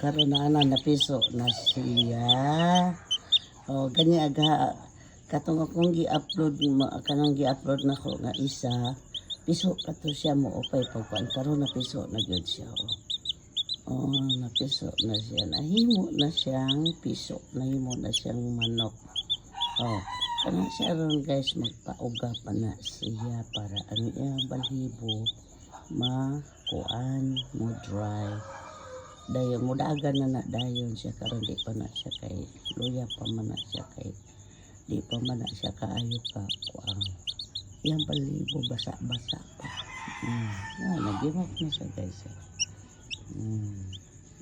karon na piso na siya. O ganyan aga katong akong gi-upload kanang gi-upload nako nga isa piso kato siya mo upay pagkuan karon na piso na gyud siya. Oh, na piso na siya. Nahimo na siyang piso. Nahimo na siyang manok. Oh, kanang siya ron guys magpauga pa na siya para ang iyang balhibo makuan mo dry. Dayon mo dagan na dayon siya karon di pa na siya kay luya pa man na siya kay di pa man na siya kaayo ka kuang iyang balhibo basa-basa pa. Nagimok na siya guys.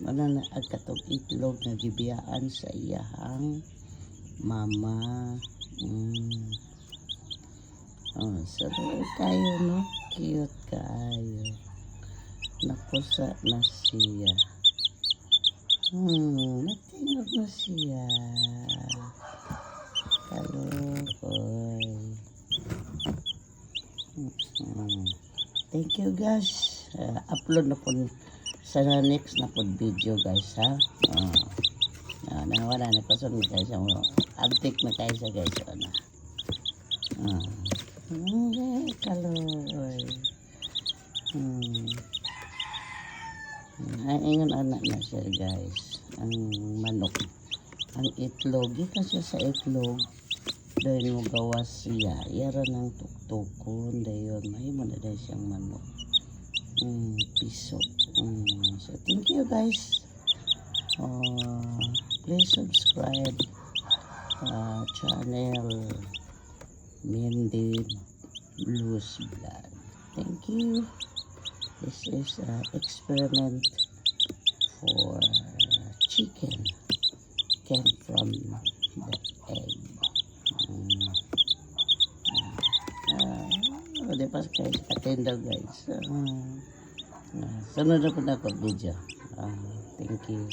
Wala na agkatong itlog na gibiyaan sa iyahang mama. Oh, so kayo no, cute kayo. Napusa na siya. Natingog na siya. Kalukoy. Thank you guys. Upload na po sa next na po video guys ha. Wala na kasun guys. Update na tayo sa guys. Kalukoy. Ay, ingon anak na siya guys. Ang manok. Ang itlog. Ika siya sa itlog. Dahil mo gawas siya. Yara ng tuktukon. Dahil mahimo na dahil siyang manok. Piso. So thank you guys. Please subscribe channel Mindy Blues Vlog. Thank you. This is experiment for chicken came from the egg. Di pa guys, attend daw guys. Sunod na po na ako video. Thank you.